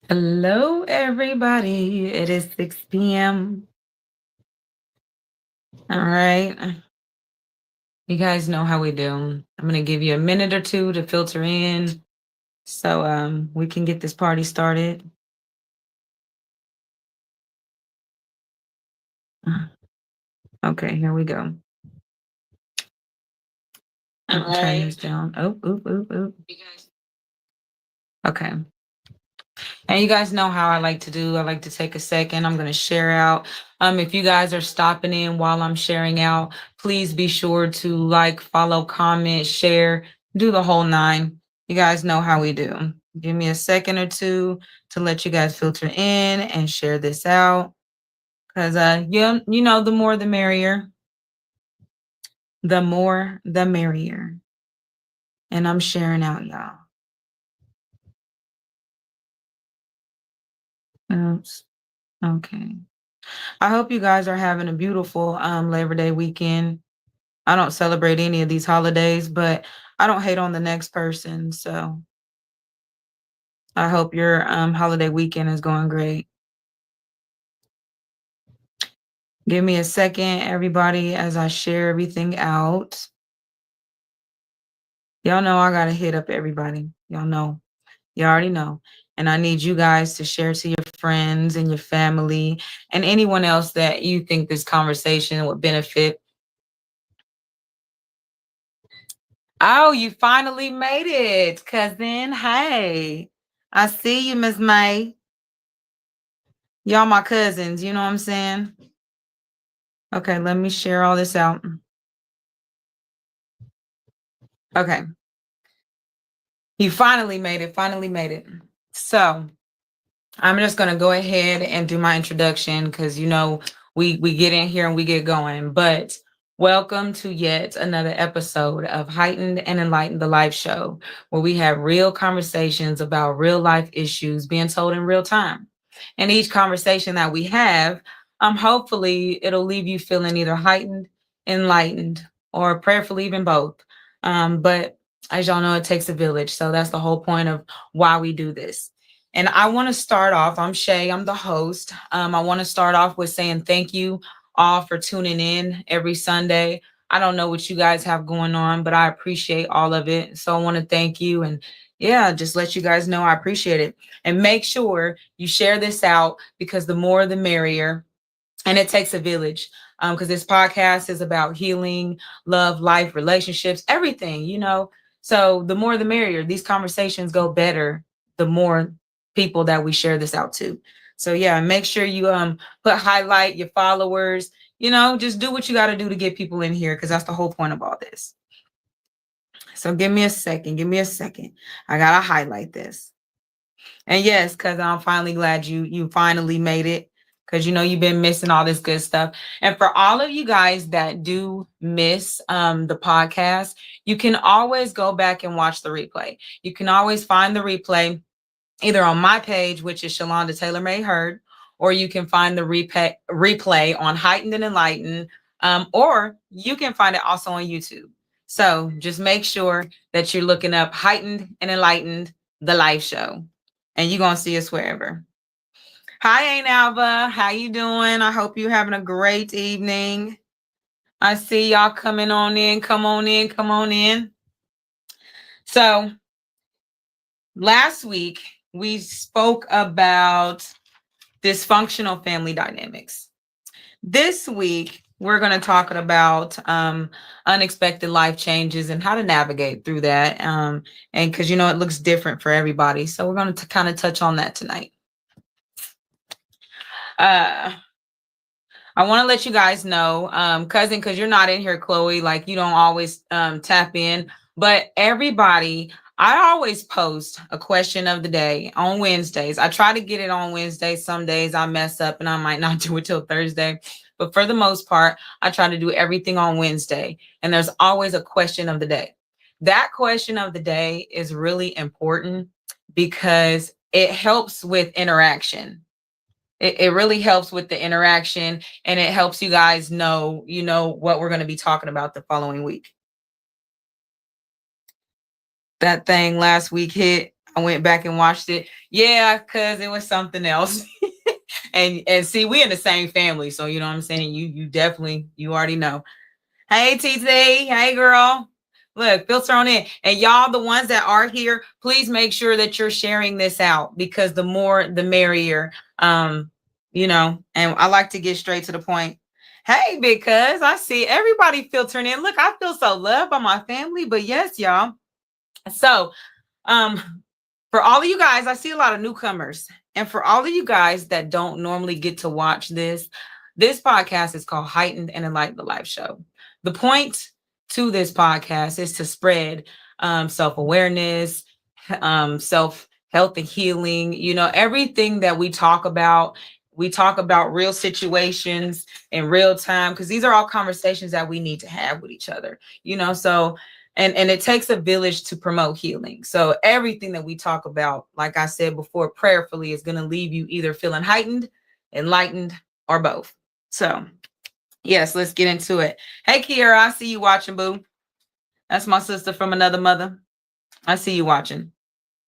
Hello, everybody. It is 6 p.m. All right. You guys know how we do. I'm going to give you a minute or two to filter in so we can get this party started. Okay, here we go. I'll turn this down. Oh, oop, oop, oop. Okay. And you guys know how I like to do. I like to take a second. I'm going to share out. If you guys are stopping in while I'm sharing out, please be sure to like, follow, comment, share, do the whole nine. You guys know how we do. Give me a second or two to let you guys filter in and share this out. Because the more the merrier. The more the merrier. And I'm sharing out, y'all. Oops. Okay. I hope you guys are having a beautiful Labor Day weekend. I don't celebrate any of these holidays, but I don't hate on the next person. So I hope your holiday weekend is going great. Give me a second, everybody, as I share everything out. Y'all know I got to hit up everybody. Y'all know. You already know. And I need you guys to share to your friends and your family and anyone else that you think this conversation would benefit. Oh, you finally made it, cousin. Hey, I see you, Miss May. Y'all my cousins, you know what I'm saying? Okay, let me share all this out. Okay. You finally made it, finally made it. So I'm just gonna go ahead and do my introduction because we get in here and we get going. But welcome to yet another episode of Heightened and Enlightened the Life Show, where we have real conversations about real life issues being told in real time. And each conversation that we have, hopefully it'll leave you feeling either heightened, enlightened, or prayerfully even both. But as y'all know, it takes a village. So that's the whole point of why we do this. And I want to start off. I'm Shay, I'm the host. I want to start off with saying thank you all for tuning in every Sunday. I don't know what you guys have going on, but I appreciate all of it. So I want to thank you and yeah, just let you guys know I appreciate it. And make sure you share this out because the more the merrier. And it takes a village because this podcast is about healing, love, life, relationships, everything. So the more the merrier. These conversations go better the more people that we share this out to. So yeah, make sure you highlight your followers. Just do what you got to do to get people in here because that's the whole point of all this. So give me a second. Give me a second. I gotta highlight this. And yes, because I'm finally glad you finally made it. Because you've been missing all this good stuff. And for all of you guys that do miss the podcast, you can always go back and watch the replay. You can always find the replay either on my page, which is Shalonda Taylor May Heard, or you can find the replay on Heightened and Enlightened, or you can find it also on YouTube. So just make sure that you're looking up Heightened and Enlightened, the live show, and you're going to see us wherever. Hi, Aunt Alva. How you doing? I hope you're having a great evening. I see y'all coming on in. Come on in. Come on in. So last week, we spoke about dysfunctional family dynamics. This week, we're going to talk about unexpected life changes and how to navigate through that. And because, it looks different for everybody. So we're going to kind of touch on that tonight. I want to let you guys know, cousin, because you're not in here, Chloe, like you don't always tap in. But everybody, I always post a question of the day on Wednesdays. I try to get it on Wednesdays. Some days I mess up and I might not do it till Thursday. But for the most part, I try to do everything on Wednesday. And there's always a question of the day. That question of the day is really important because it helps with interaction. It really helps with the interaction and it helps you guys know, what we're going to be talking about the following week. That thing last week hit. I went back and watched it. Yeah, because it was something else. And see, we in the same family, so you know what I'm saying. You definitely you already know. Hey TT, hey girl. Look, filter on in. And y'all, the ones that are here, please make sure that you're sharing this out because the more the merrier. You know, and I like to get straight to the point. Hey, because I see everybody filtering in. Look, I feel so loved by my family, but yes, y'all. So, for all of you guys, I see a lot of newcomers. And for all of you guys that don't normally get to watch this podcast is called Heightened and Enlightened the Life Show. The point to this podcast is to spread self-awareness, self-health and healing, you know, everything that we talk about real situations in real time because these are all conversations that we need to have with each other, you know. So and it takes a village to promote healing. So everything that we talk about, like I said before, prayerfully is going to leave you either feeling heightened, enlightened, or both. So yes, let's get into it. Hey Kiara, I see you watching, boo. That's my sister from another mother. I see you watching.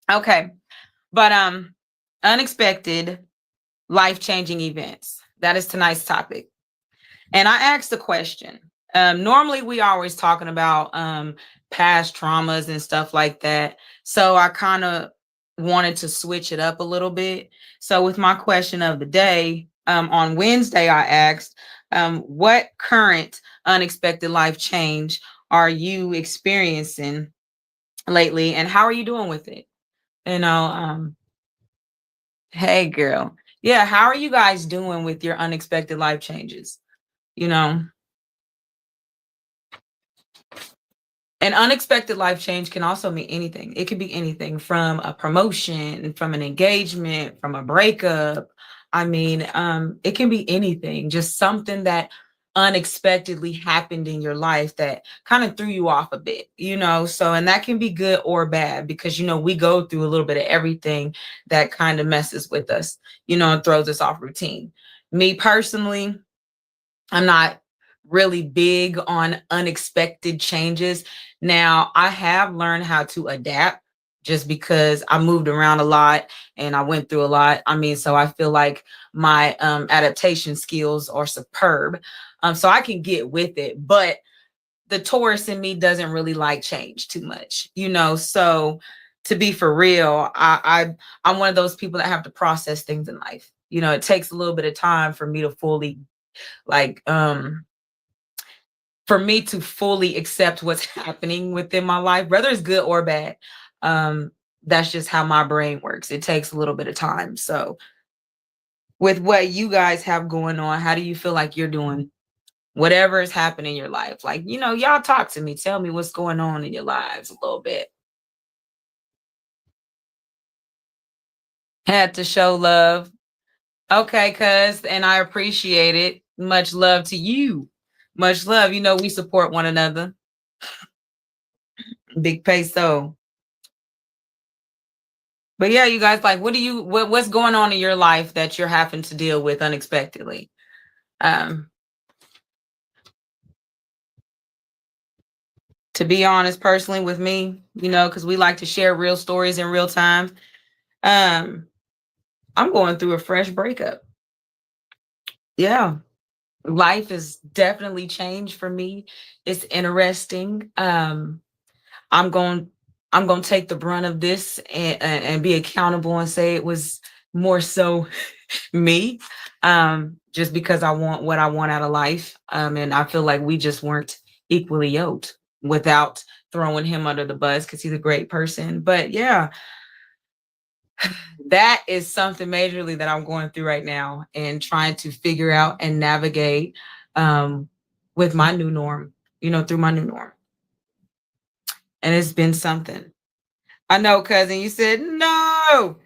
Okay. But unexpected life-changing events. That is tonight's topic. And I asked the question. Normally we always talking about past traumas and stuff like that. So I kind of wanted to switch it up a little bit. So with my question of the day, on Wednesday, I asked, what current unexpected life change are you experiencing lately, and how are you doing with it? You know, hey girl, yeah, how are you guys doing with your unexpected life changes? You know, an unexpected life change can also mean anything. It could be anything from a promotion, from an engagement, from a breakup. I mean, it can be anything, just something that unexpectedly happened in your life that kind of threw you off a bit, you know? So, and that can be good or bad because, you know, we go through a little bit of everything that kind of messes with us, you know, and throws us off routine. Me personally, I'm not really big on unexpected changes. Now, I have learned how to adapt just because I moved around a lot and I went through a lot. I mean, so I feel like my adaptation skills are superb. So I can get with it, but the Taurus in me doesn't really like change too much, you know. So to be for real, I'm one of those people that have to process things in life. You know, it takes a little bit of time for me to fully like for me to fully accept what's happening within my life, whether it's good or bad. um that's just how my brain works. It takes a little bit of time. So with what you guys have going on, how do you feel like you're doing whatever is happening in your life? Like, you know, y'all talk to me, tell me what's going on in your lives a little bit. Had to show love. Okay, cuz, and I appreciate it. Much love to you. Much love. You know, we support one another. Big peso. But yeah, you guys, like, what's going on in your life that you're having to deal with unexpectedly? Um, to be honest, personally with me, you know, because we like to share real stories in real time. Um, I'm going through a fresh breakup. Yeah. Life has definitely changed for me. It's interesting. I'm going I'm going to take the brunt of this and be accountable and say it was more so me, just because I want what I want out of life. And I feel like we just weren't equally yoked without throwing him under the bus because he's a great person. But yeah, that is something majorly that I'm going through right now and trying to figure out and navigate um, with my new norm, you know, through my new norm. And it's been something. I know, cousin, you said no.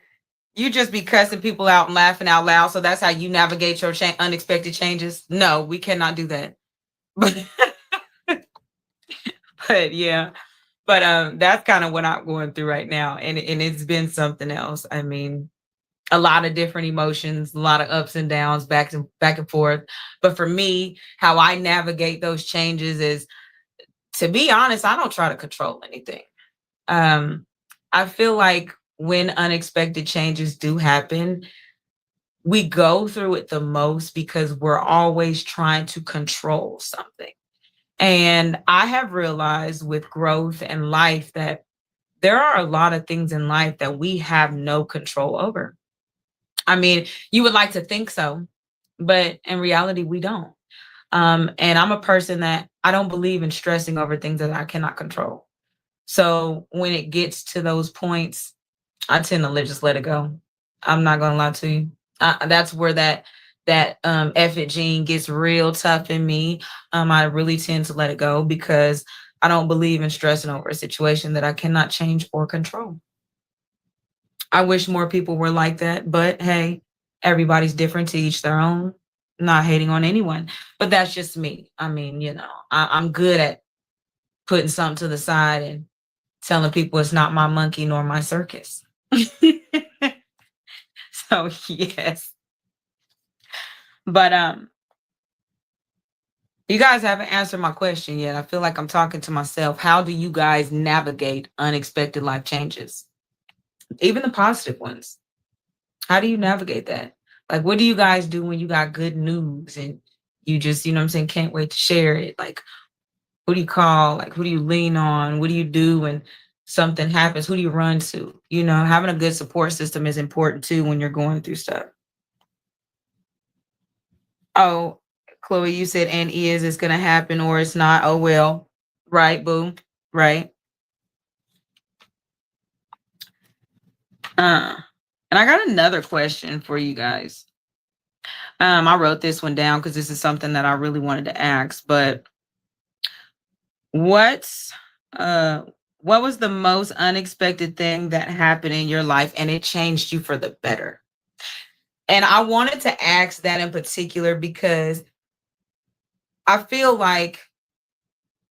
You just be cussing people out and laughing out loud. So that's how you navigate your unexpected changes. No, we cannot do that. But but yeah, but that's kind of what I'm going through right now, and it's been something else. I mean, a lot of different emotions, a lot of ups and downs, back and forth. But for me, how I navigate those changes is, to be honest, I don't try to control anything. I feel like when unexpected changes do happen, we go through it the most because we're always trying to control something. And I have realized with growth and life that there are a lot of things in life that we have no control over. I mean, you would like to think so, but in reality, we don't. And I'm a person that I don't believe in stressing over things that I cannot control. So when it gets to those points, I tend to just let it go. I'm not gonna lie to you. That's where that effort gene gets real tough in me. I really tend to let it go because I don't believe in stressing over a situation that I cannot change or control. I wish more people were like that, but hey, everybody's different, to each their own. Not hating on anyone, but that's just me. I mean, I'm good at putting something to the side and telling people it's not my monkey nor my circus. So yes. But you guys haven't answered my question yet. I feel like I'm talking to myself. How do you guys navigate unexpected life changes? Even the positive ones. How do you navigate that? Like, what do you guys do when you got good news and you just, you know what I'm saying, can't wait to share it? Like, who do you call? Like, who do you lean on? What do you do when something happens? Who do you run to? You know, having a good support system is important too when you're going through stuff. Oh, Chloe, you said, and is it's gonna happen or it's not. Oh well. Right, boo. Right. Uh, and I got another question for you guys. I wrote this one down because this is something that I really wanted to ask. But what's uh what was the most unexpected thing that happened in your life and it changed you for the better? And I wanted to ask that in particular because I feel like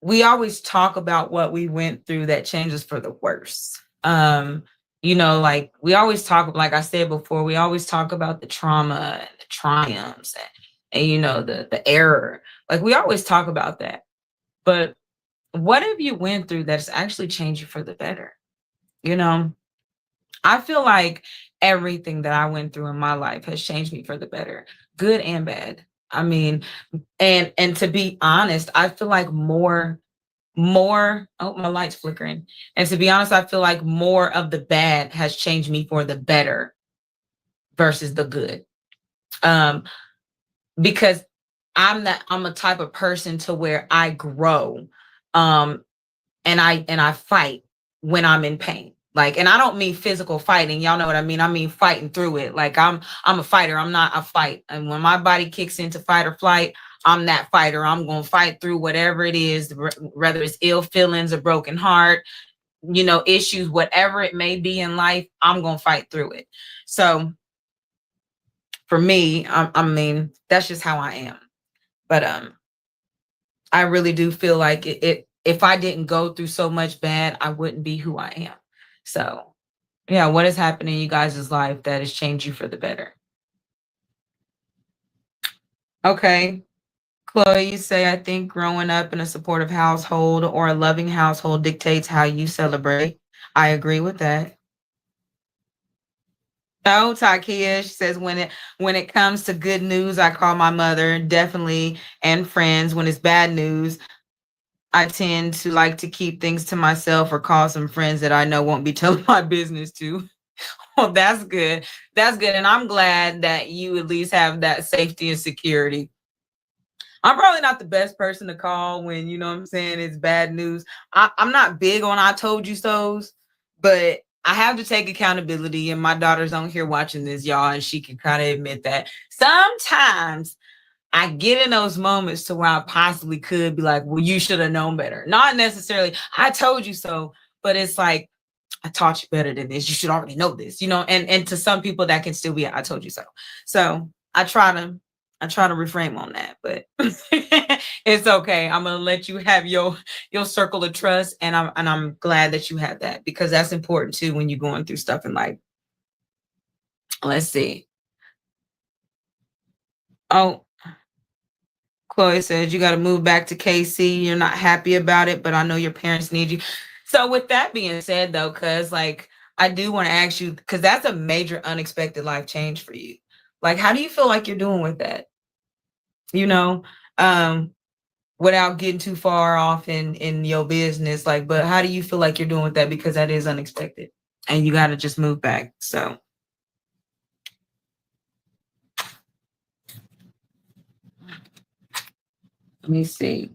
we always talk about what we went through that changes for the worse. Like we always talk, like I said before, we always talk about the trauma and the triumphs and the error. Like we always talk about that. But what have you went through that's actually changed you for the better? You know, I feel like everything that I went through in my life has changed me for the better, good and bad. I mean, and to be honest, I feel like more oh, my light's flickering. And to be honest, I feel like more of the bad has changed me for the better versus the good. Um, because I'm a type of person to where I grow. Um, and I fight when I'm in pain. Like, and I don't mean physical fighting. Y'all know what I mean. I mean fighting through it. Like I'm a fighter. I'm not a fight. And when my body kicks into fight or flight, I'm that fighter. I'm gonna fight through whatever it is, whether it's ill feelings, a broken heart, issues, whatever it may be in life. I'm gonna fight through it. So for me, I mean, that's just how I am. But I really do feel like it if I didn't go through so much bad, I wouldn't be who I am. So, yeah, what has happened in you guys' life that has changed you for the better? Okay. Chloe, you say, I think growing up in a supportive household or a loving household dictates how you celebrate. I agree with that. Oh, Takia, she says when it comes to good news, I call my mother, definitely, and friends. When it's bad news, I tend to like to keep things to myself or call some friends that I know won't be telling my business to. Well, that's good. That's good. And I'm glad that you at least have that safety and security. I'm probably not the best person to call when, you know what I'm saying, it's bad news. I'm not big on I told you so's, but I have to take accountability. And my daughter's on here watching this, y'all, and she can kind of admit that sometimes I get in those moments to where I possibly could be like, well, you should have known better. Not necessarily, I told you so, but it's like, I taught you better than this. You should already know this, and to some people that can still be, I told you so. So I try to reframe on that, but it's okay. I'm gonna let you have your circle of trust, and I'm glad that you have that because that's important too when you're going through stuff in life. Let's see. Oh, Chloe says you got to move back to KC. You're not happy about it, but I know your parents need you. So with that being said, though, cuz like I do want to ask you, because that's a major unexpected life change for you. Like, how do you feel like you're doing with that? You know, um, without getting too far off in your business, like, but how do you feel like you're doing with that? Because that is unexpected and you got to just move back. So let me see.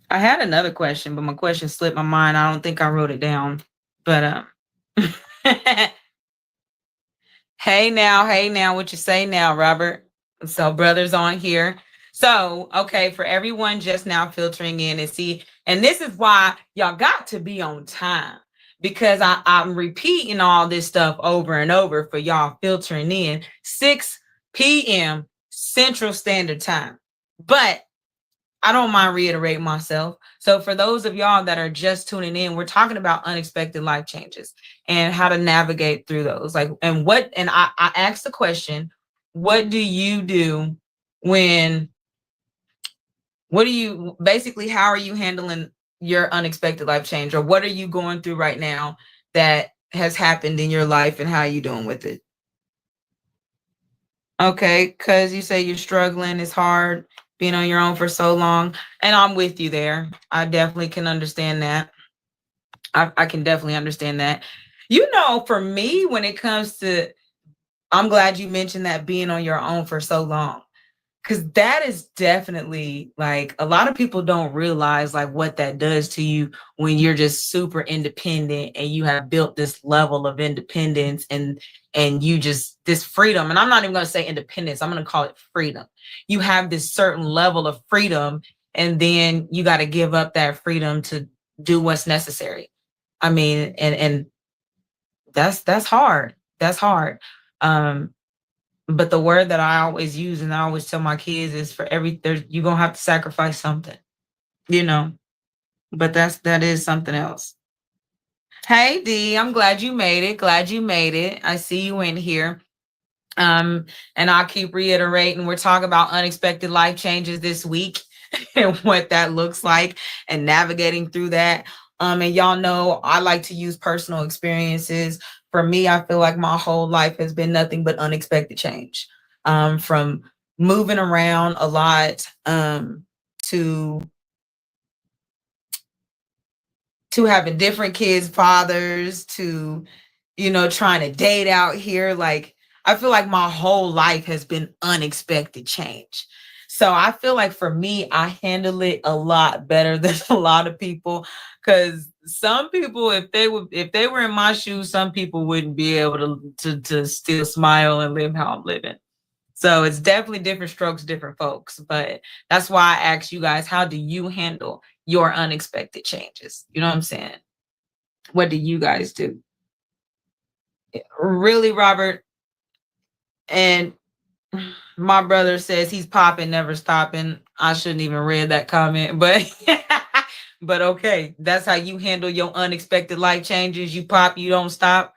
I had another question, but my question slipped my mind. I don't think I wrote it down. But hey now, what you say now, Robert? So brothers on here. So, okay, for everyone just now filtering in and see, and this is why y'all got to be on time, because I'm repeating all this stuff over and over for y'all filtering in. 6 p.m. Central Standard Time. But I don't mind reiterating myself. So for those of y'all that are just tuning in, we're talking about unexpected life changes and how to navigate through those. Like, and I asked the question, what do you do when, what do you, basically, how are you handling your unexpected life change? Or what are you going through right now that has happened in your life, and how are you doing with it? Okay, because you say you're struggling, it's hard being on your own for so long. And I'm with you there. I definitely can understand that. I can definitely understand that. You know, for me, when it comes to, I'm glad you mentioned that, being on your own for so long. Because that is definitely, like, a lot of people don't realize like what that does to you when you're just super independent and you have built this level of independence, and you just, this freedom. And I'm not even going to say independence, I'm going to call it freedom. You have this certain level of freedom, and then you got to give up that freedom to do what's necessary. I mean, and that's hard. That's hard. Um, but the word that I always use and I always tell my kids is, for every, there's, you're gonna have to sacrifice something, you know. But that is something else. Hey D, I'm glad you made it. Glad you made it. I see you in here. And I'll keep reiterating, we're talking about unexpected life changes this week and what that looks like and navigating through that. And y'all know I like to use personal experiences. For me, I feel like my whole life has been nothing but unexpected change. From moving around a lot, to having different kids, fathers, to, you know, trying to date out here. Like, I feel like my whole life has been unexpected change. So I feel like for me, I handle it a lot better than a lot of people. Because some people, if they were in my shoes, some people wouldn't be able to still smile and live how I'm living. So it's definitely different strokes, different folks. But that's why I asked you guys, how do you handle your unexpected changes? You know what I'm saying? What do you guys do? Really, Robert? And my brother says he's popping, never stopping. I shouldn't even read that comment, but but okay, that's how you handle your unexpected life changes. You pop, you don't stop.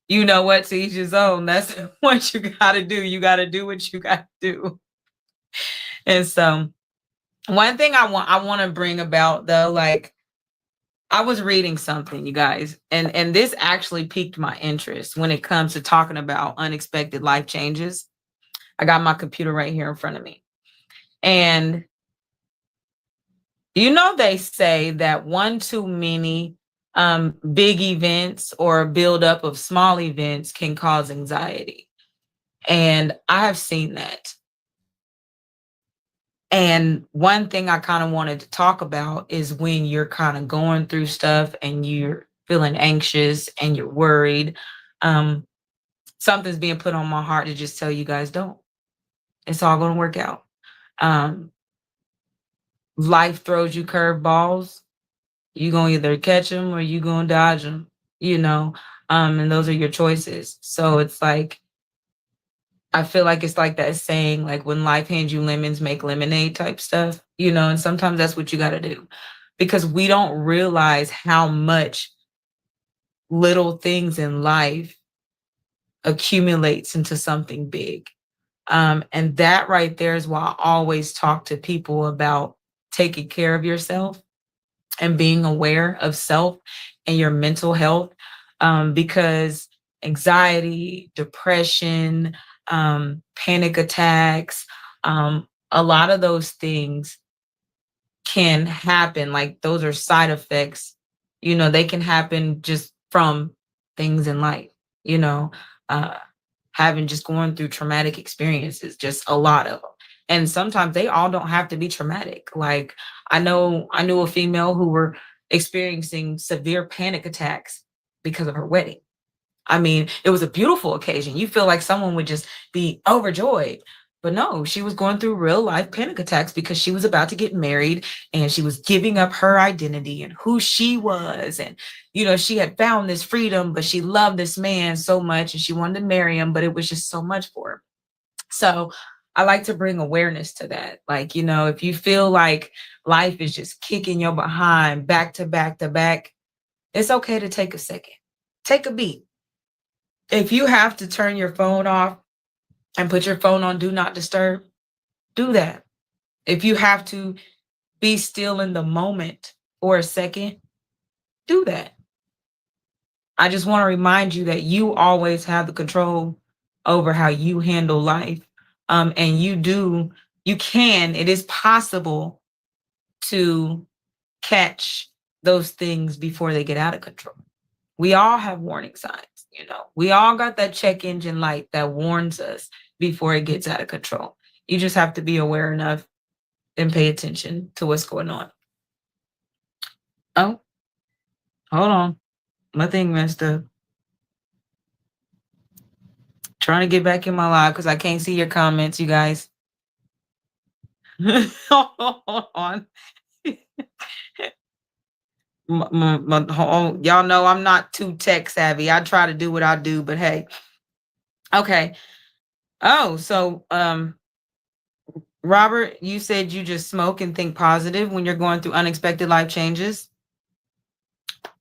You know what? To each his own. That's what you gotta do. You gotta do what you gotta do. And so, one thing I want to bring about though, like, I was reading something, you guys, and this actually piqued my interest when it comes to talking about unexpected life changes. I got my computer right here in front of me. And you know, they say that one too many big events or buildup of small events can cause anxiety. And I have seen that. And one thing I kind of wanted to talk about is when you're kind of going through stuff and you're feeling anxious and you're worried. Um, Something's being put on my heart to just tell you guys, don't. It's all going to work out. Um, Life throws you curveballs. You gonna either catch them or you gonna dodge them, you know. And those are your choices. So it's like, I feel like it's like that saying, like, when life hands you lemons, make lemonade type stuff, you know. And sometimes that's what you got to do, because we don't realize how much little things in life accumulates into something big. And that right there is why I always talk to people about taking care of yourself and being aware of self and your mental health. because anxiety, depression, panic attacks, a lot of those things can happen. Like those are side effects, they can happen just from things in life, you know, uh, having just going through traumatic experiences, just a lot of them. And sometimes they all don't have to be traumatic. Like I knew a female who were experiencing severe panic attacks because of her wedding. I mean, it was a beautiful occasion. You feel like someone would just be overjoyed. But no, she was going through real life panic attacks because she was about to get married and she was giving up her identity and who she was. And, she had found this freedom, but she loved this man so much and she wanted to marry him, but it was just so much for her. So I like to bring awareness to that. Like, if you feel like life is just kicking your behind back to back to back, it's okay to take a second, take a beat. If you have to turn your phone off and put your phone on do not disturb, do that. If you have to be still in the moment for a second, do that. I just want to remind you that you always have the control over how you handle life. And it is possible to catch those things before they get out of control. We all have warning signs, we all got that check engine light that warns us before it gets out of control. You just have to be aware enough and pay attention to what's going on. Oh, hold on. My thing messed up. Trying to get back in my live because I can't see your comments, you guys. Hold on. Y'all know I'm not too tech savvy. I try to do what I do, but hey. Okay. Oh, so Robert, you said you just smoke and think positive when you're going through unexpected life changes.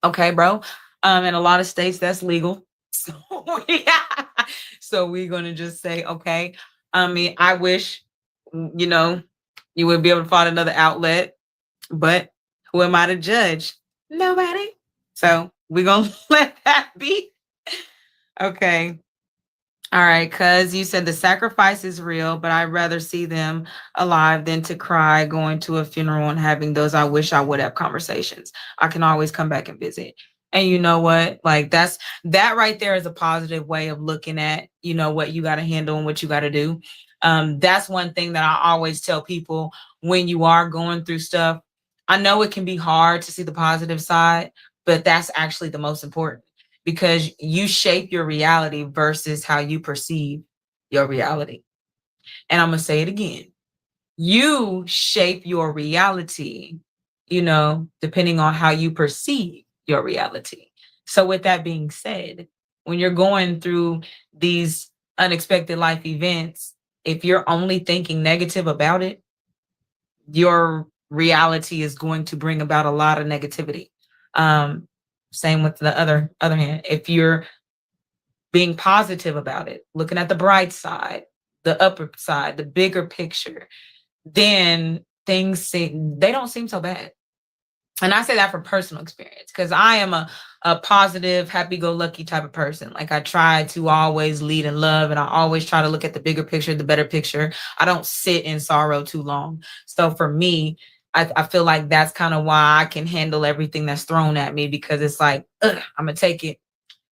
Okay, bro. In a lot of states that's legal. So yeah. So we're gonna just say, okay. I mean, I wish, you would be able to find another outlet, but who am I to judge? Nobody. So we're gonna let that be. Okay. All right, cuz you said the sacrifice is real, but I'd rather see them alive than to cry going to a funeral and having those I wish I would have conversations. I can always come back and visit. And you know what? Like that right there is a positive way of looking at, what you got to handle and what you got to do. That's one thing that I always tell people when you are going through stuff. I know it can be hard to see the positive side, but that's actually the most important because you shape your reality versus how you perceive your reality. And I'm going to say it again. You shape your reality, depending on how you perceive your reality. So with that being said, when you're going through these unexpected life events, if you're only thinking negative about it, your reality is going to bring about a lot of negativity. Same with the other hand. If you're being positive about it, looking at the bright side, the upper side, the bigger picture, then they don't seem so bad. And I say that from personal experience because I am a positive, happy-go-lucky type of person. Like I try to always lead in love and I always try to look at the bigger picture, the better picture. I don't sit in sorrow too long. So for me, I feel like that's kind of why I can handle everything that's thrown at me because it's like, I'm going to take it,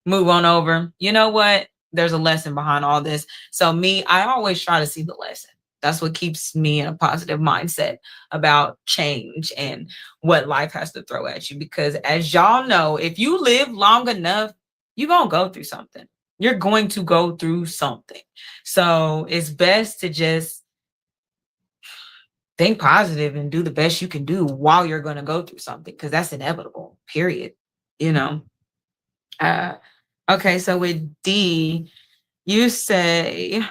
move on over. You know what? There's a lesson behind all this. So I always try to see the lesson. That's what keeps me in a positive mindset about change and what life has to throw at you. Because as y'all know, if you live long enough, you're going to go through something. You're going to go through something. So it's best to just think positive and do the best you can do while you're going to go through something because that's inevitable, period. Okay, so with D, you say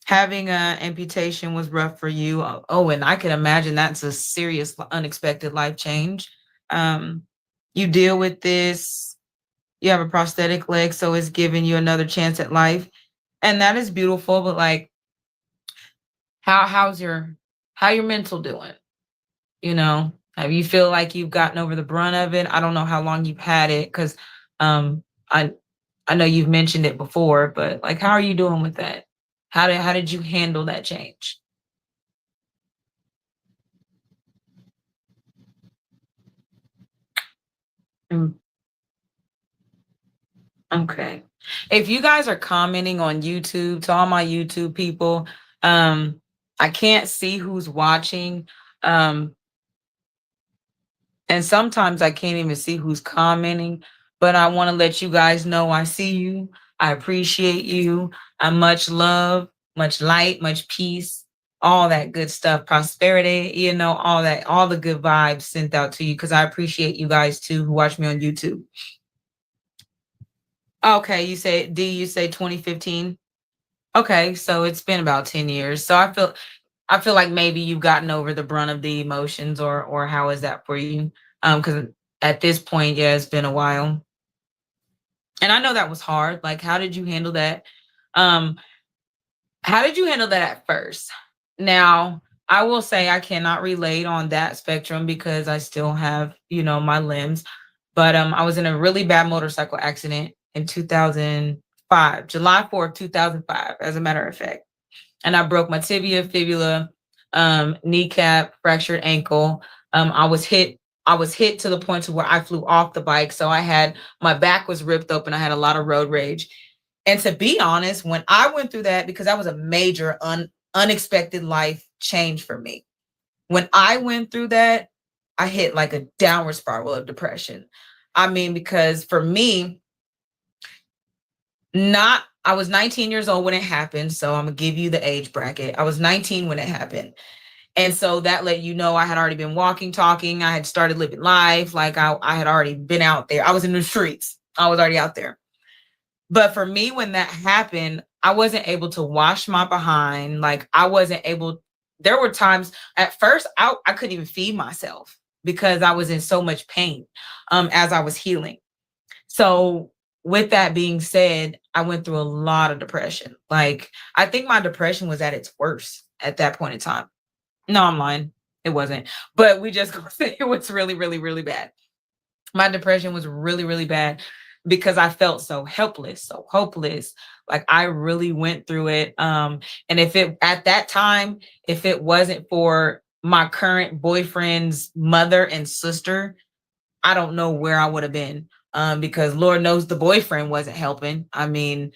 having an amputation was rough for you. Oh, and I can imagine that's a serious, unexpected life change. You deal with this. You have a prosthetic leg, so it's giving you another chance at life, and that is beautiful. But like, how's your mental doing? Have you feel like you've gotten over the brunt of it? I don't know how long you've had it because I I know you've mentioned it before, but like, how are you doing with that? How did you handle that change? Mm, okay. If you guys are commenting on YouTube, to all my YouTube people, um, I can't see who's watching. Um, and sometimes I can't even see who's commenting, but I want to let you guys know I see you. I appreciate you. I much love, much light, much peace, all that good stuff, prosperity, all that, all the good vibes sent out to you because I appreciate you guys too who watch me on YouTube. Okay, you say 2015? Okay, so it's been about 10 years. So I feel like maybe you've gotten over the brunt of the emotions, or how is that for you? Because at this point, yeah, it's been a while. And I know that was hard. Like, how did you handle that? Um, how did you handle that at first? Now, I will say I cannot relate on that spectrum because I still have, my limbs. But I was in a really bad motorcycle accident in 2005, July 4th, 2005, as a matter of fact. And I broke my tibia, fibula, kneecap, fractured ankle. I was hit to the point to where I flew off the bike. So my back was ripped open. I had a lot of road rage. And to be honest, when I went through that, because that was a major unexpected life change for me. When I went through that, I hit like a downward spiral of depression. I mean, because for me, not I was 19 years old when it happened. So I'm gonna give you the age bracket. I was 19 when it happened. And so that let you know I had already been walking, talking. I had started living life. Like I had already been out there. I was in the streets. I was already out there. But for me, when that happened, I wasn't able to wash my behind. Like I wasn't able, there were times at first I couldn't even feed myself because I was in so much pain as I was healing. So with that being said, I went through a lot of depression. Like I think my depression was at its worst at that point in time. No, I'm lying. It wasn't. But we just gonna say it was really, really, really bad. My depression was really, really bad because I felt so helpless, so hopeless. Like I really went through it. And if it at that time, if it wasn't for my current boyfriend's mother and sister, I don't know where I would have been. Because Lord knows the boyfriend wasn't helping. I mean,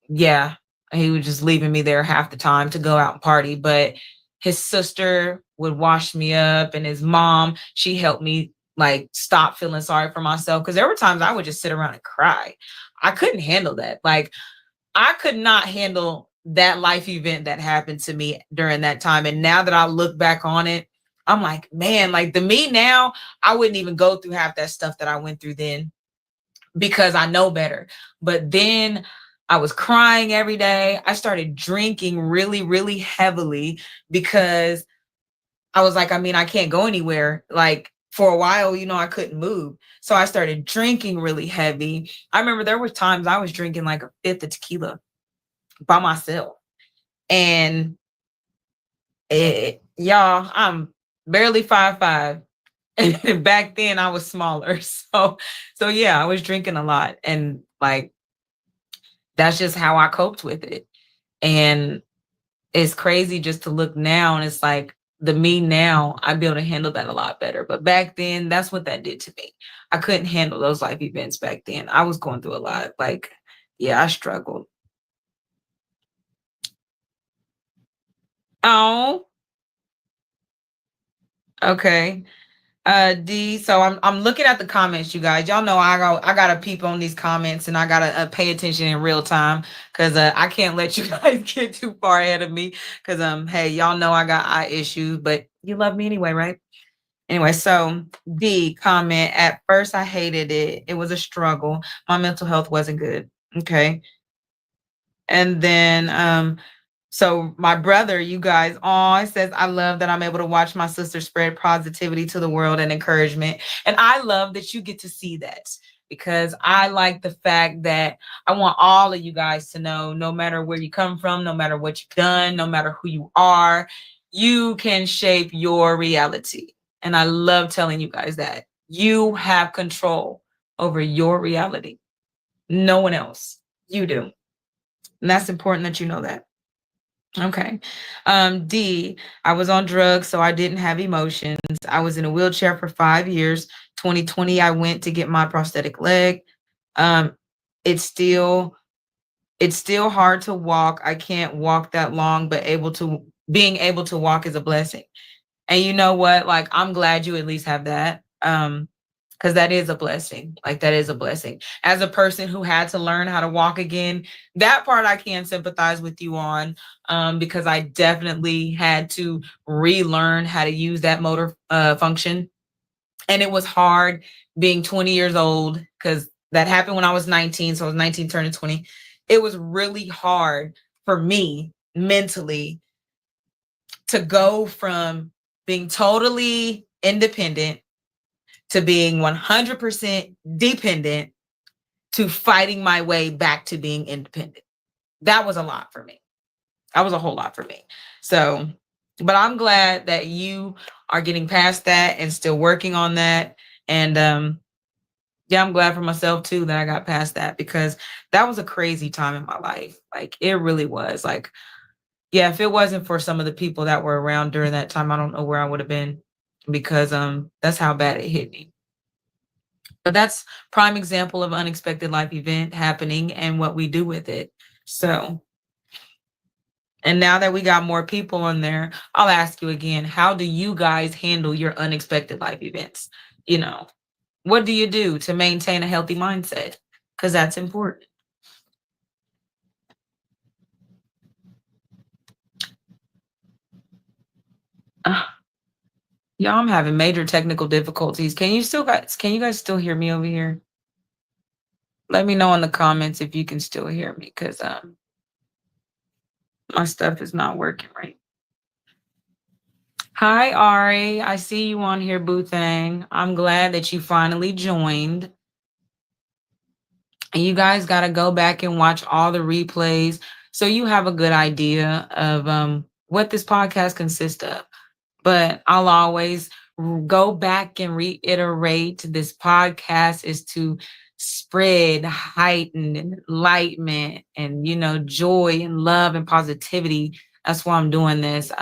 yeah, he was just leaving me there half the time to go out and party. But his sister would wash me up, and his mom, she helped me like stop feeling sorry for myself. Because there were times I would just sit around and cry. I couldn't handle that. Like I could not handle that life event that happened to me during that time. And now that I look back on it, I'm like, man, like the me now, I wouldn't even go through half that stuff that I went through then because I know better. But then I was crying every day. I started drinking really, really heavily because I was like, I mean, I can't go anywhere. Like for a while, I couldn't move. So I started drinking really heavy. I remember there were times I was drinking like a fifth of tequila by myself. And y'all, I'm barely 5'5". And back then I was smaller. So yeah, I was drinking a lot. And like that's just how I coped with it. And it's crazy just to look now and it's like the me now, I'd be able to handle that a lot better. But back then, that's what that did to me. I couldn't handle those life events back then. I was going through a lot. Like, yeah, I struggled. Oh, okay. D. So I'm looking at the comments, you guys. Y'all know I gotta peep on these comments and I gotta pay attention in real time because I can't let you guys get too far ahead of me because hey, y'all know I got eye issues, but you love me anyway, right? Anyway, so D comment, at first I hated it. It was a struggle. My mental health wasn't good. Okay. And then so my brother, you guys, it says, I love that I'm able to watch my sister spread positivity to the world and encouragement. And I love that you get to see that because I like the fact that I want all of you guys to know, no matter where you come from, no matter what you've done, no matter who you are, you can shape your reality. And I love telling you guys that you have control over your reality. No one else. You do. And that's important that you know that. Okay. D, I was on drugs, so I didn't have emotions. I was in a wheelchair for 5 years. 2020, I went to get my prosthetic leg. Um, it's still it's still hard to walk. I can't walk that long, but being able to walk is a blessing. And you know what? Like, I'm glad you at least have that. Because that is a blessing. Like, that is a blessing. As a person who had to learn how to walk again, that part I can sympathize with you on, because I definitely had to relearn how to use that motor function. And it was hard being 20 years old, because that happened when I was 19. So I was 19 turning 20. It was really hard for me mentally to go from being totally independent to being 100% dependent to fighting my way back to being independent. That was a lot for me. That was a whole lot for me. So, but I'm glad that you are getting past that and still working on that. And yeah, I'm glad for myself too that I got past that, because that was a crazy time in my life. Like, it really was. Like, yeah, if it wasn't for some of the people that were around during that time, I don't know where I would have been, because that's how bad it hit me. But that's prime example of unexpected life event happening and what we do with it. So, and now that we got more people on there, I'll ask you again, how do you guys handle your unexpected life events? You know, what do you do to maintain a healthy mindset? Because that's important. Uh, Y'all, I'm having major technical difficulties. Can you guys still hear me over here? Let me know in the comments if you can still hear me, because my stuff is not working right. Hi, Ari. I see you on here, Boo Thang. I'm glad that you finally joined. And you guys got to go back and watch all the replays so you have a good idea of what this podcast consists of. But I'll always go back and reiterate, this podcast is to spread heightened enlightenment and, joy and love and positivity. That's why I'm doing this.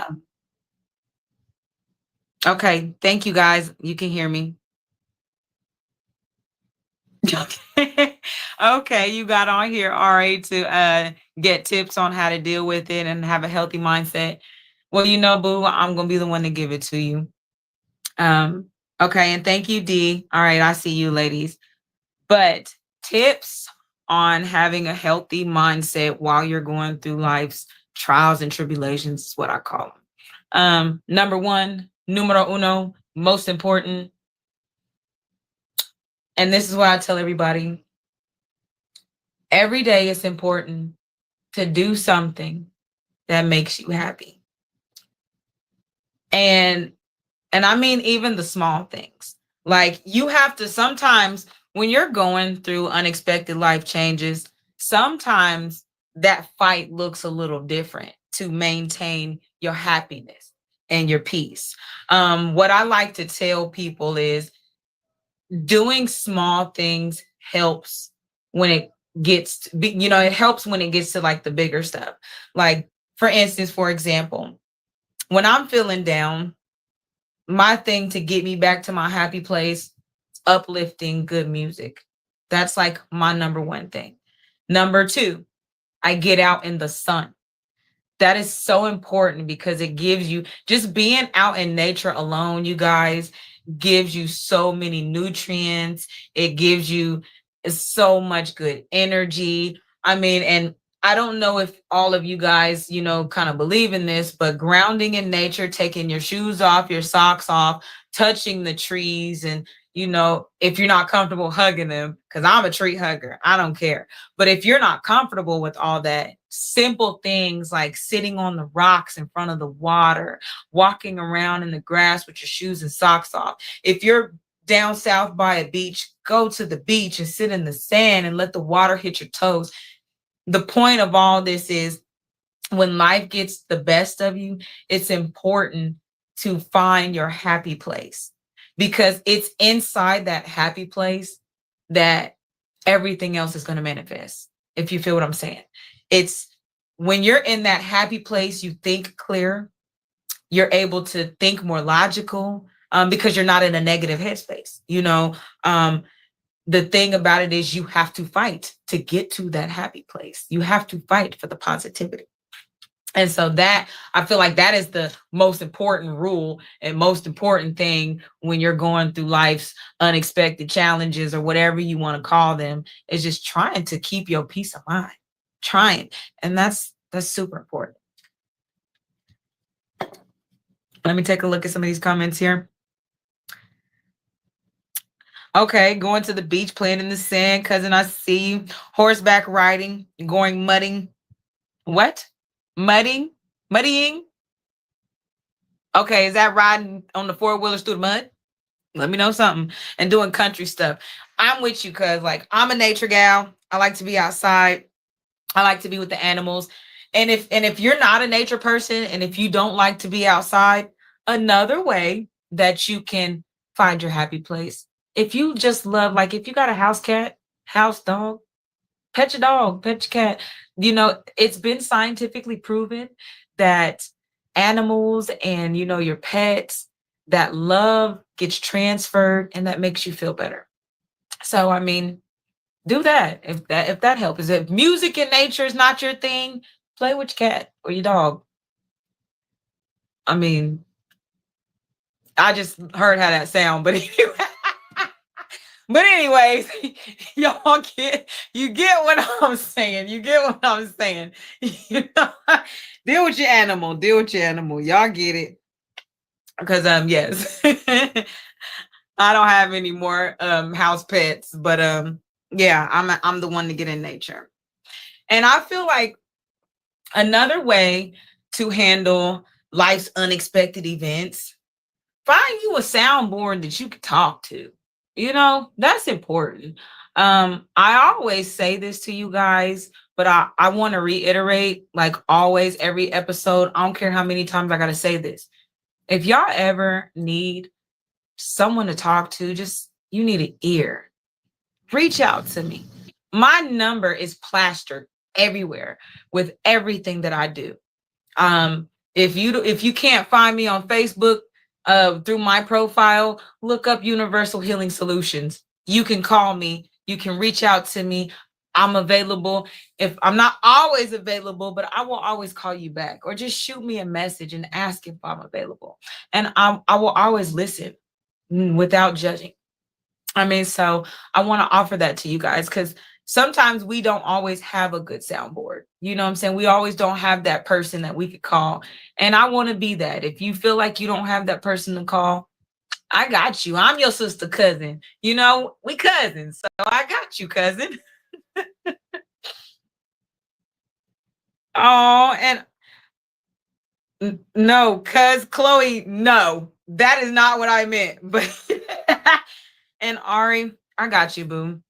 Okay, thank you guys. You can hear me. Okay. Okay, you got on here, Ari, to get tips on how to deal with it and have a healthy mindset. Well, Boo, I'm gonna be the one to give it to you. Okay, and thank you, D. All right, I see you, ladies. But tips on having a healthy mindset while you're going through life's trials and tribulations is what I call them. Number one, numero uno, most important, and this is what I tell everybody: every day it's important to do something that makes you happy. And I mean, even the small things. Like, you have to sometimes, when you're going through unexpected life changes, sometimes that fight looks a little different to maintain your happiness and your peace. What I like to tell people is doing small things helps when it it helps when it gets to like the bigger stuff. Like, for instance, for example, when I'm feeling down, my thing to get me back to my happy place, uplifting good music. That's like my number one thing. Number two, I get out in the sun. That is so important because it gives you, just being out in nature alone, you guys, gives you so many nutrients. It gives you so much good energy. I mean, and I don't know if all of you guys, kind of believe in this, but grounding in nature, taking your shoes off, your socks off, touching the trees, and if you're not comfortable hugging them, because I'm a tree hugger, I don't care. But if you're not comfortable with all that, simple things like sitting on the rocks in front of the water, walking around in the grass with your shoes and socks off. If you're down south by a beach, go to the beach and sit in the sand and let the water hit your toes. The point of all this is, when life gets the best of you, it's important to find your happy place, because it's inside that happy place that everything else is going to manifest. If you feel what I'm saying, it's when you're in that happy place, you think clear, you're able to think more logical, because you're not in a negative headspace. The thing about it is you have to fight to get to that happy place. You have to fight for the positivity. And so that, I feel like that is the most important rule and most important thing when you're going through life's unexpected challenges or whatever you want to call them, is just trying to keep your peace of mind. Trying. And that's super important. Let me take a look at some of these comments here. Okay, going to the beach, playing in the sand, cousin, I see you. Horseback riding, going mudding. What? Mudding? Muddying? Okay, is that riding on the four-wheelers through the mud? Let me know something. And doing country stuff. I'm with you, cuz like I'm a nature gal. I like to be outside. I like to be with the animals. And if you're not a nature person, and if you don't like to be outside, another way that you can find your happy place, if you just love, like if you got a house cat, house dog, pet your dog, pet your cat. It's been scientifically proven that animals and your pets, that love gets transferred and that makes you feel better. So I mean, do that if that helps. If music and nature is not your thing, play with your cat or your dog. I mean, I just heard how that sound, but anyway. But anyways, y'all get what I'm saying. You get what I'm saying. Deal with your animal. Deal with your animal. Y'all get it. Because yes. I don't have any more house pets, but yeah, I'm the one to get in nature. And I feel like another way to handle life's unexpected events, find you a soundboard that you can talk to. That's important. I always say this to you guys, but I want to reiterate, like always, every episode. I don't care how many times I got to say this. If y'all ever need someone to talk to, you need an ear, reach out to me. My number is plastered everywhere with everything that I do. If you can't find me on Facebook, through my profile, look up Universal Healing Solutions. You can call me. You can reach out to me. I'm available. If I'm not always available, but I will always call you back, or just shoot me a message and ask if I'm available. And I will always listen without judging. I mean, so I want to offer that to you guys, because sometimes we don't always have a good soundboard. You know what I'm saying? We always don't have that person that we could call. And I want to be that. If you feel like you don't have that person to call, I got you. I'm your sister cousin. We cousins. So I got you, cousin. Oh, and no, cuz Chloe, no, that is not what I meant. But and Ari, I got you, boo.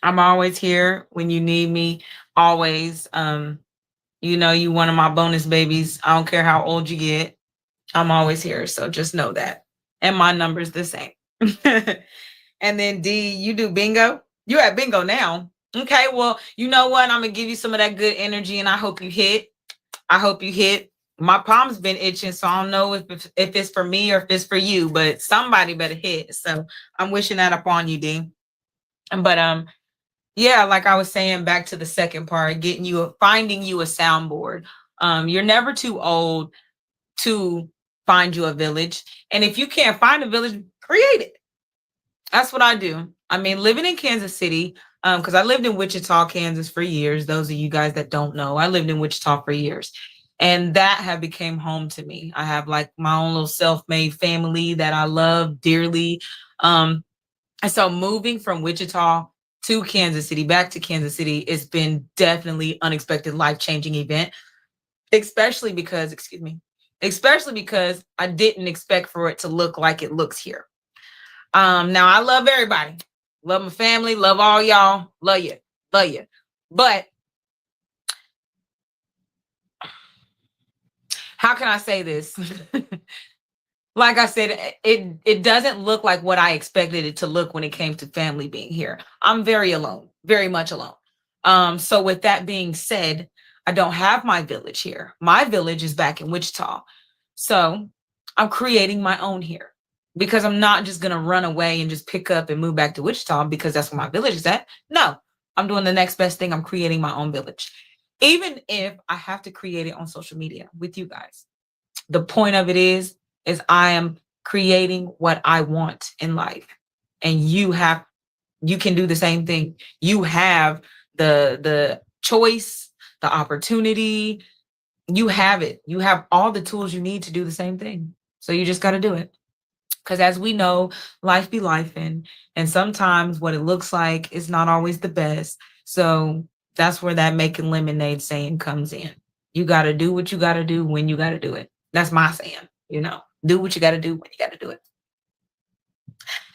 I'm always here when you need me. Always. You one of my bonus babies. I don't care how old you get. I'm always here. So just know that. And my number's the same. And then D, you do bingo? You at bingo now. Okay, well, you know what? I'm gonna give you some of that good energy, and I hope you hit. I hope you hit. My palm's been itching, so I don't know if it's for me or if it's for you, but somebody better hit. So I'm wishing that upon you, D. But yeah, like I was saying, back to the second part, finding you a soundboard. You're never too old to find you a village. And if you can't find a village, create it. That's what I do. I mean, living in Kansas City, because I lived in Wichita, Kansas for years. Those of you guys that don't know, I lived in Wichita for years. And that have became home to me. I have like my own little self-made family that I love dearly. And so moving from Wichita to Kansas City, back to Kansas City, it's been definitely unexpected, life-changing event, especially because I didn't expect for it to look like it looks here. Now I love everybody, love my family, love all y'all, love you. But how can I say this? Like I said, it doesn't look like what I expected it to look when it came to family being here. I'm very alone. very much alone. So with that being said, I don't have my village here. My village is back in Wichita. So I'm creating my own here because I'm not just going to run away and just pick up and move back to Wichita because that's where my village is at. No, I'm doing the next best thing. I'm creating my own village. Even if I have to create it on social media with you guys. The point of it is I am creating what I want in life. And you can do the same thing. You have the choice, the opportunity. You have it. You have all the tools you need to do the same thing. So you just got to do it. Because as we know, life be life, and sometimes what it looks like is not always the best. So that's where that making lemonade saying comes in. You got to do what you got to do when you got to do it. That's my saying. Do what you got to do when you got to do it.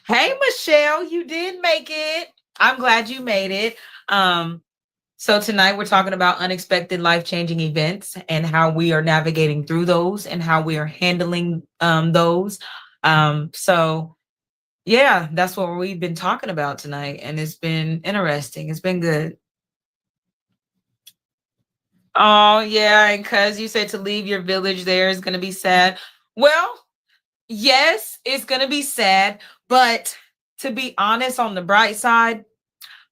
Hey, Michelle, you did make it. I'm glad you made it. So tonight we're talking about unexpected life-changing events and how we are navigating through those and how we are handling those. So yeah, that's what we've been talking about tonight, and it's been interesting. It's been good. Oh yeah, and cuz you said to leave your village there is going to be sad. Well, yes, it's going to be sad, but to be honest, on the bright side,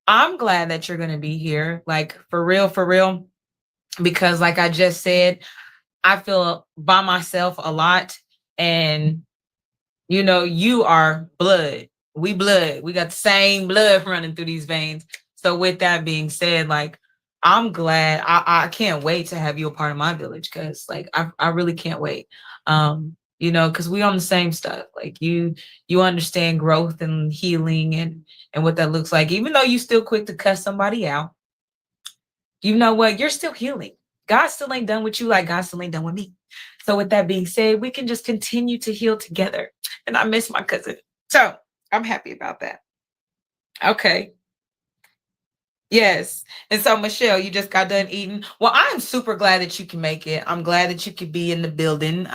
I'm glad that you're going to be here, like for real, because like I just said, I feel by myself a lot. And, you are blood. We blood. We got the same blood running through these veins. So with that being said, like, I'm glad. I can't wait to have you a part of my village because like I really can't wait. Because we on the same stuff. Like you understand growth and healing and what that looks like. Even though you still quick to cuss somebody out, you know what? You're still healing. God still ain't done with you like God still ain't done with me. So with that being said, we can just continue to heal together. And I miss my cousin. So I'm happy about that. Okay. Yes. And so, Michelle, you just got done eating. Well, I'm super glad that you can make it. I'm glad that you could be in the building.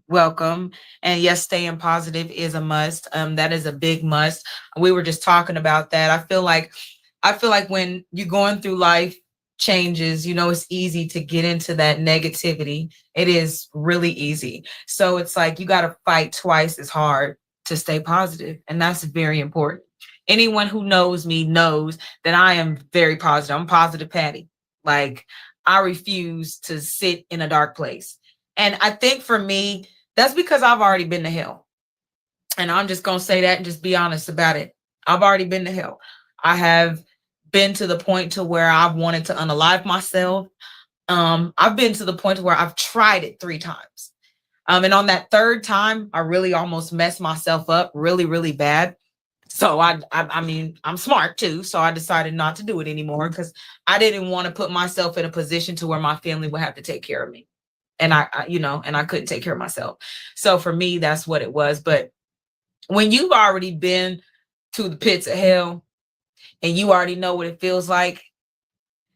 Welcome. And yes, staying positive is a must. That is a big must. We were just talking about that. I feel like when you're going through life changes, it's easy to get into that negativity. It is really easy. So it's like you got to fight twice as hard to stay positive, and that's very important. Anyone who knows me knows that I am very positive. I'm positive Patty. Like I refuse to sit in a dark place. And I think for me, that's because I've already been to hell. And I'm just going to say that and just be honest about it. I've already been to hell. I have been to the point to where I've wanted to unalive myself. I've been to the point where I've tried it 3 times. And on that third time, I really almost messed myself up really, really bad. So I mean, I'm smart too. So I decided not to do it anymore because I didn't want to put myself in a position to where my family would have to take care of me. And and I couldn't take care of myself. So for me, that's what it was. But when you've already been to the pits of hell and you already know what it feels like,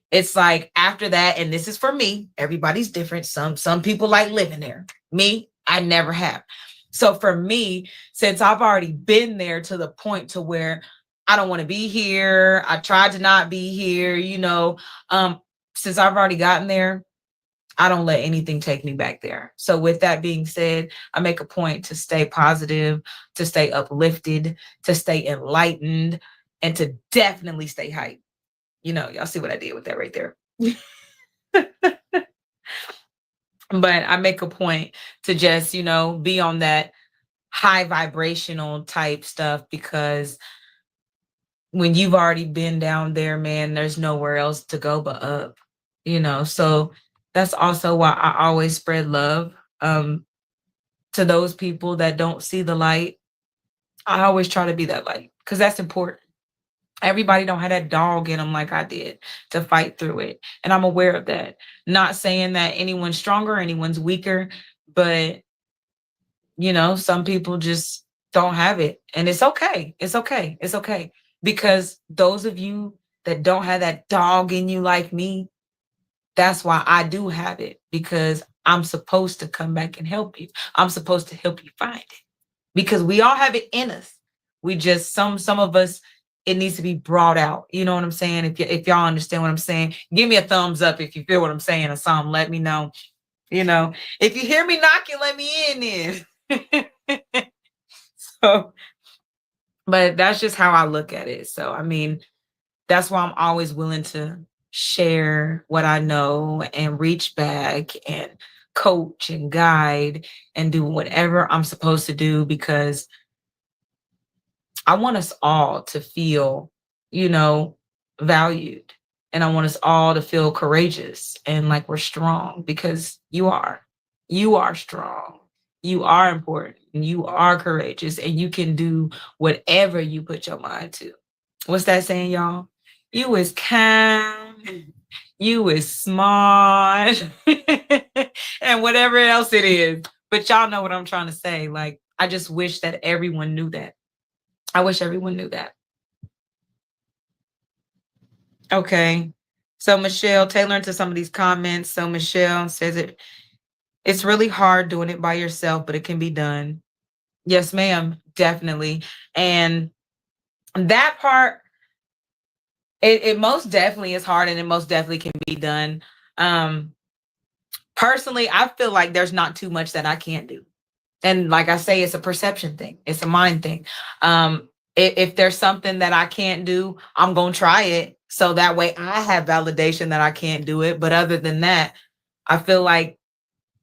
it's like after that, and this is for me, everybody's different. Some people like living there. Me, I never have. So for me, since I've already been there to the point to where I don't want to be here, I tried to not be here, since I've already gotten there, I don't let anything take me back there. So with that being said, I make a point to stay positive, to stay uplifted, to stay enlightened, and to definitely stay hyped. Y'all see what I did with that right there. But I make a point to just, be on that high vibrational type stuff because when you've already been down there, man, there's nowhere else to go but up, So that's also why I always spread love to those people that don't see the light. I always try to be that light because that's important. Everybody don't have that dog in them like I did to fight through it. And I'm aware of that. Not saying that anyone's stronger, anyone's weaker, but some people just don't have it. And it's okay. It's okay. It's okay. Because those of you that don't have that dog in you like me, that's why I do have it, because I'm supposed to come back and help you. I'm supposed to help you find it because we all have it in us. We just, some of us it needs to be brought out. You know what I'm saying? If y'all understand what I'm saying, give me a thumbs up if you feel what I'm saying or something. Let me know. You know, if you hear me knocking, let me in then. So, but that's just how I look at it. So, I mean, that's why I'm always willing to share what I know and reach back and coach and guide and do whatever I'm supposed to do, because I want us all to feel, you know, valued. And I want us all to feel courageous and like we're strong, because you are. You are strong. You are important. You are courageous, and you can do whatever you put your mind to. What's that saying, y'all? You is kind, you is smart, and whatever else it is. But y'all know what I'm trying to say. Like, I just wish that everyone knew that. I wish everyone knew that. Okay. So Michelle, Taylor into some of these comments. So Michelle says it's really hard doing it by yourself, but it can be done. Yes, ma'am, definitely. And that part, it most definitely is hard, and it most definitely can be done. Personally, I feel like there's not too much that I can't do. And like I say, it's a perception thing. It's a mind thing. If there's something that I can't do, I'm going to try it. So that way I have validation that I can't do it. But other than that, I feel like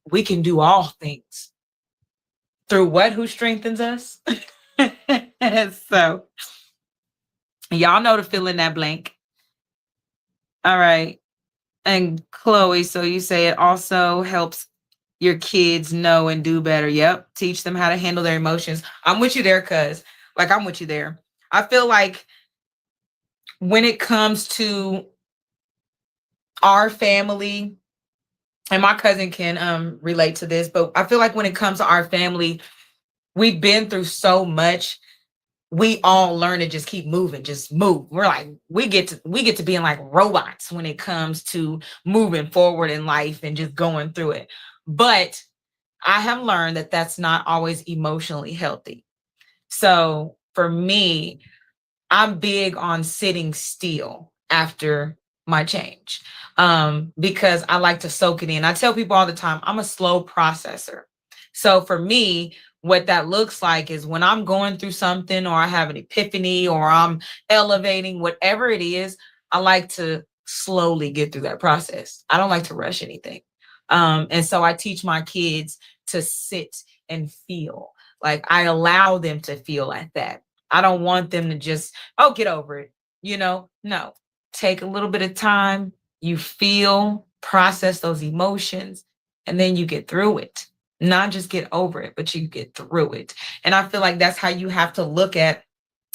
we can do all things through what? Who strengthens us? So y'all know to fill in that blank. All right. And Chloe, so you say it also helps your kids know and do better. Yep. Teach them how to handle their emotions. I'm with you there, cuz. Like, I'm with you there. I feel like when it comes to our family, and my cousin can relate to this, but I feel like when it comes to our family, we've been through so much. We all learn to just keep moving, just move. We're like, we get to being like robots when it comes to moving forward in life and just going through it. But I have learned that that's not always emotionally healthy. So for me, I'm big on sitting still after my change, because I like to soak it in. I tell people all the time, I'm a slow processor. So for me, what that looks like is when I'm going through something, or I have an epiphany, or I'm elevating, whatever it is, I like to slowly get through that process. I don't like to rush anything. And so I teach my kids to sit and feel. Like, I allow them to feel like that. I don't want them to just, oh, get over it. No, take a little bit of time. You feel, process those emotions, and then you get through it. Not just get over it, but you get through it. And I feel like that's how you have to look at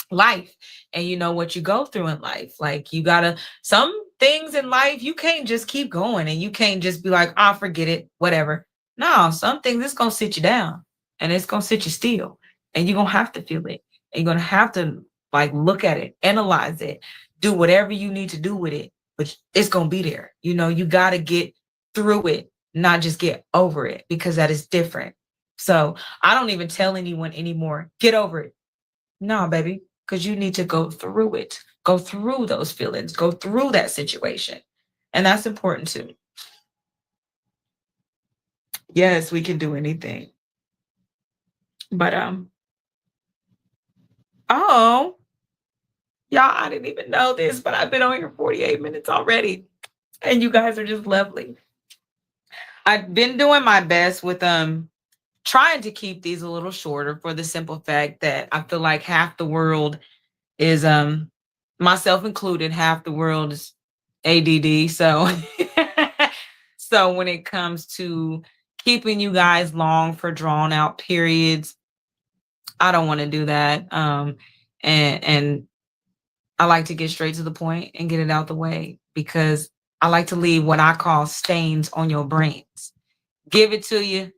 life, and what you go through in life. Like, you gotta, some things in life, you can't just keep going, and you can't just be like, oh, forget it, whatever. No, some things, it's gonna sit you down, and it's gonna sit you still, and you're gonna have to feel it, and you're gonna have to, like, look at it, analyze it, do whatever you need to do with it, but it's gonna be there. You gotta get through it, not just get over it, because that is different. So I don't even tell anyone anymore, get over it. No, baby, because you need to go through it, go through those feelings, go through that situation. And that's important too. Yes, we can do anything. But oh, y'all, I didn't even know this, but I've been on here 48 minutes already. And you guys are just lovely. I've been doing my best with trying to keep these a little shorter, for the simple fact that I feel like half the world is myself included, half the world is ADD. So so when it comes to keeping you guys long for drawn out periods, I don't want to do that. And I like to get straight to the point and get it out the way, because I like to leave what I call stains on your brains. Give it to you,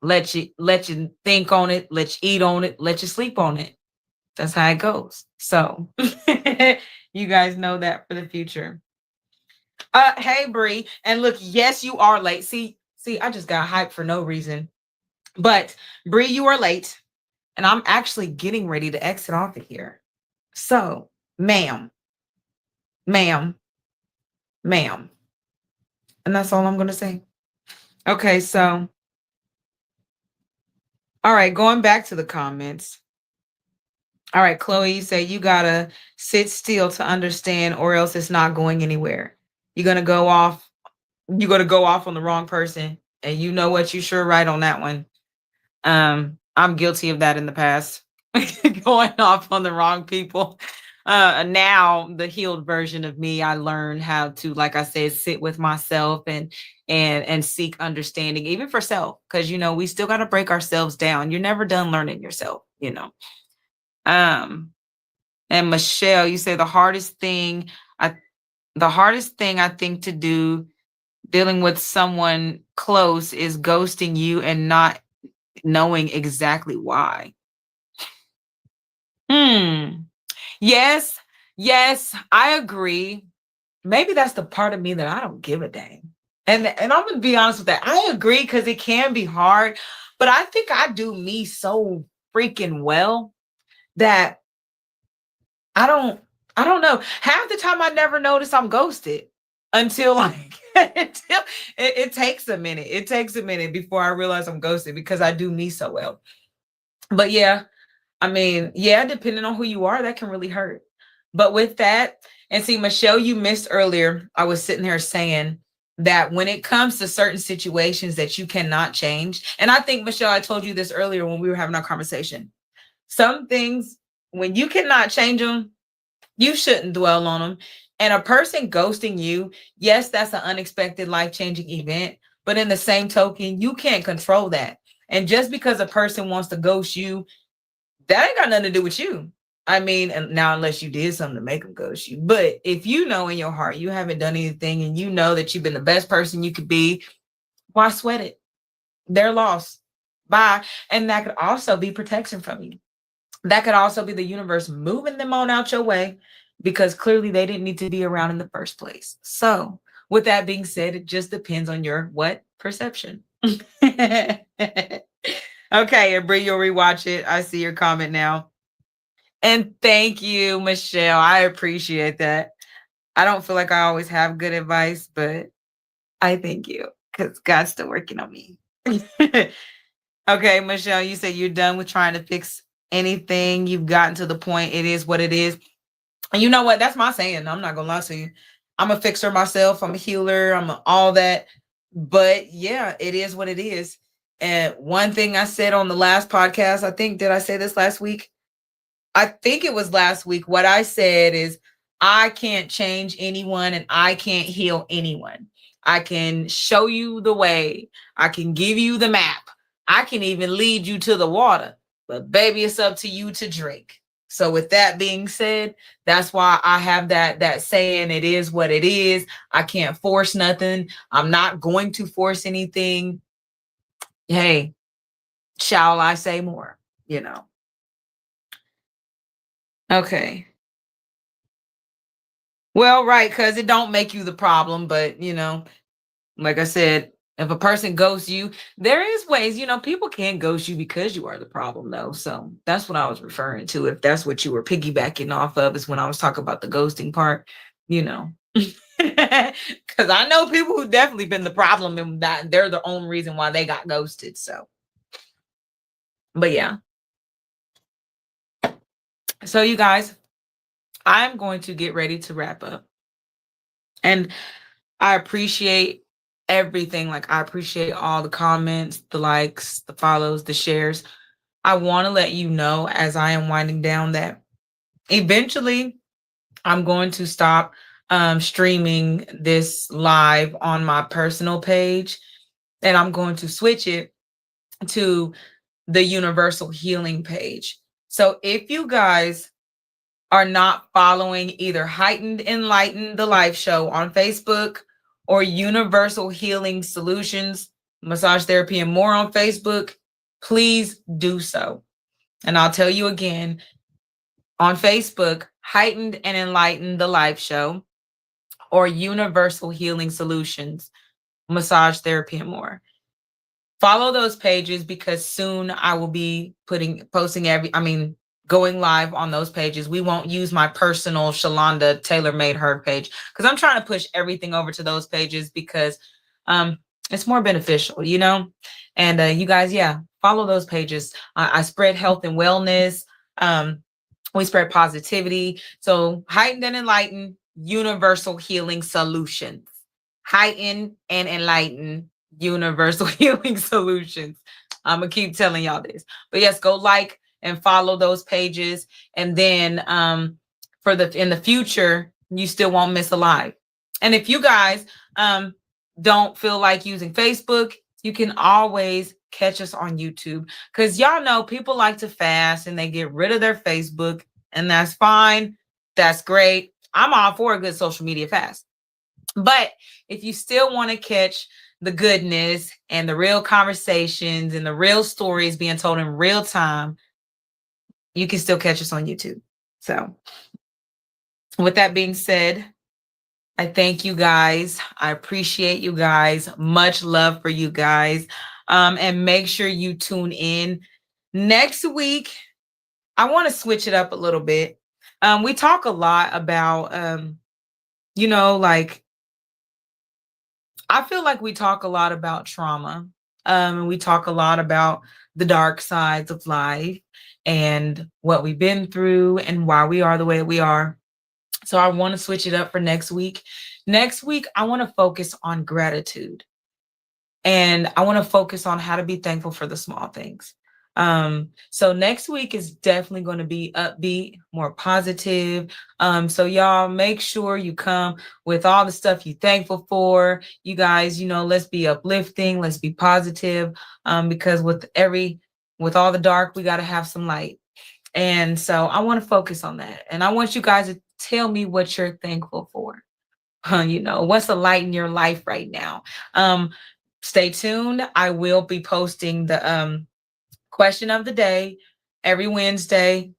let you think on it, let you eat on it, let you sleep on it. That's how it goes. So you guys know that for the future. Hey Bree, and look, yes, you are late. See, I just got hyped for no reason. But Bree, you are late, and I'm actually getting ready to exit off of here. So ma'am, ma'am, ma'am. And that's all I'm going to say. Okay, so, all right, going back to the comments. All right, Chloe, you say you gotta sit still to understand, or else it's not going anywhere. You're gonna go off, you're gonna go off on the wrong person. And you know what? You sure right on that one. I'm guilty of that in the past. Going off on the wrong people. Now the healed version of me, I learned how to, like I said, sit with myself and seek understanding, even for self, because we still got to break ourselves down. You're never done learning yourself. Um, and Michelle, you say I the hardest thing I think to do dealing with someone close is ghosting you and not knowing exactly why. Hmm. Yes, yes, I agree. Maybe that's the part of me that I don't give a dang. And I'm gonna be honest with that. I agree because it can be hard, but I think I do me so freaking well that I don't I don't know. Half the time I never notice I'm ghosted until like until it takes a minute. It takes a minute before I realize I'm ghosted because I do me so well. But yeah, I mean, yeah, depending on who you are, that can really hurt. But with that, and see, Michelle, you missed earlier. I was sitting there saying that when it comes to certain situations that you cannot change, and I think, Michelle, I told you this earlier when we were having our conversation. Some things, when you cannot change them, you shouldn't dwell on them. And a person ghosting you, yes, that's an unexpected life-changing event. But in the same token, you can't control that. And just because a person wants to ghost you, that ain't got nothing to do with you. I mean, and now unless you did something to make them ghost you. But if you know in your heart you haven't done anything and you know that you've been the best person you could be, why sweat it? They're lost. Bye. And that could also be protection from you. That could also be the universe moving them on out your way because clearly they didn't need to be around in the first place. So, with that being said, it just depends on your what perception. Okay, and Bree, you'll rewatch it. I see your comment now. And thank you, Michelle. I appreciate that. I don't feel like I always have good advice, but I thank you because God's still working on me. Okay, Michelle, you said you're done with trying to fix anything. You've gotten to the point. It is what it is. And you know what? That's my saying. I'm not gonna lie to you. I'm a fixer myself. I'm a healer. All that. But yeah, it is what it is. And one thing I said on the last podcast, I think, did I say this last week? I think it was last week. What I said is, I can't change anyone and I can't heal anyone. I can show you the way. I can give you the map. I can even lead you to the water. But baby, it's up to you to drink. So with that being said, that's why I have that saying, it is what it is. I can't force nothing. I'm not going to force anything. Hey, shall I say more? Okay. Well, right, because it don't make you the problem, but like I said, if a person ghosts you, there is ways, people can't ghost you because you are the problem, though. So that's what I was referring to. If that's what you were piggybacking off of, is when I was talking about the ghosting part, you know. Because I know people who definitely been the problem and that they're the only reason why they got ghosted. So, but yeah. So you guys, I'm going to get ready to wrap up. And I appreciate everything. Like, I appreciate all the comments, the likes, the follows, the shares. I want to let you know as I am winding down that eventually I'm going to stop streaming this live on my personal page, and I'm going to switch it to the Universal Healing page. So if you guys are not following either Heightened Enlightened, the live show on Facebook, or Universal Healing Solutions, Massage Therapy and More on Facebook, please do so. And I'll tell you again, on Facebook, Heightened and Enlightened, the live show, or Universal Healing Solutions, Massage Therapy and More. Follow those pages because soon I will be posting going live on those pages. We won't use my personal Shalonda Taylor Made Her page because I'm trying to push everything over to those pages because it's more beneficial, you know? And you guys, yeah, follow those pages. I spread health and wellness. We spread positivity. So heightened and enlightened universal healing solutions. Heighten and enlighten universal healing solutions. I'm gonna keep telling y'all this. But yes, go like and follow those pages. And then in the future, you still won't miss a live. And if you guys don't feel like using Facebook, you can always catch us on YouTube. Because y'all know people like to fast and they get rid of their Facebook, and that's fine. That's great. I'm all for a good social media fast. But if you still want to catch the goodness and the real conversations and the real stories being told in real time, you can still catch us on YouTube. So with that being said, I thank you guys. I appreciate you guys. Much love for you guys. And make sure you tune in next week. I want to switch it up a little bit. We talk a lot about, like, I feel like we talk a lot about trauma. And we talk a lot about the dark sides of life and what we've been through and why we are the way we are. So I want to switch it up for next week. Next week, I want to focus on gratitude. And I want to focus on how to be thankful for the small things. So next week is definitely going to be upbeat, more positive. So y'all make sure you come with all the stuff you're thankful for. You guys, let's be uplifting, let's be positive. Because with all the dark, we got to have some light. And so I want to focus on that. And I want you guys to tell me what you're thankful for. What's the light in your life right now? Stay tuned. I will be posting the question of the day every Wednesday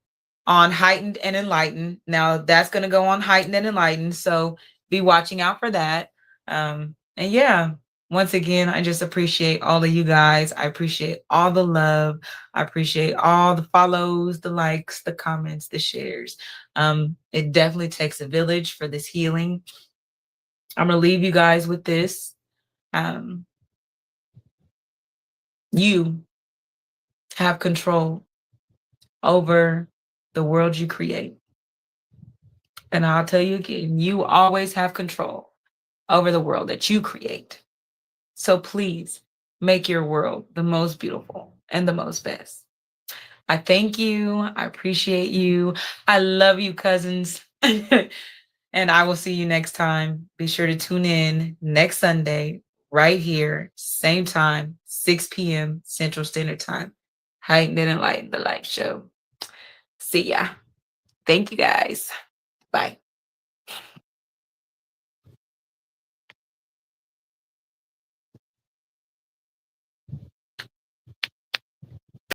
on Heightened and Enlightened. Now that's going to go on Heightened and Enlightened. So be watching out for that. And yeah, once again, I just appreciate all of you guys. I appreciate all the love. I appreciate all the follows, the likes, the comments, the shares. It definitely takes a village for this healing. I'm going to leave you guys with this. You have control over the world you create. And I'll tell you again, you always have control over the world that you create. So please make your world the most beautiful and the most best. I thank you. I appreciate you. I love you, cousins. And I will see you next time. Be sure to tune in next Sunday, right here, same time, 6 p.m. Central Standard Time. Heightened and Enlightened, the live show. See ya. Thank you guys. Bye.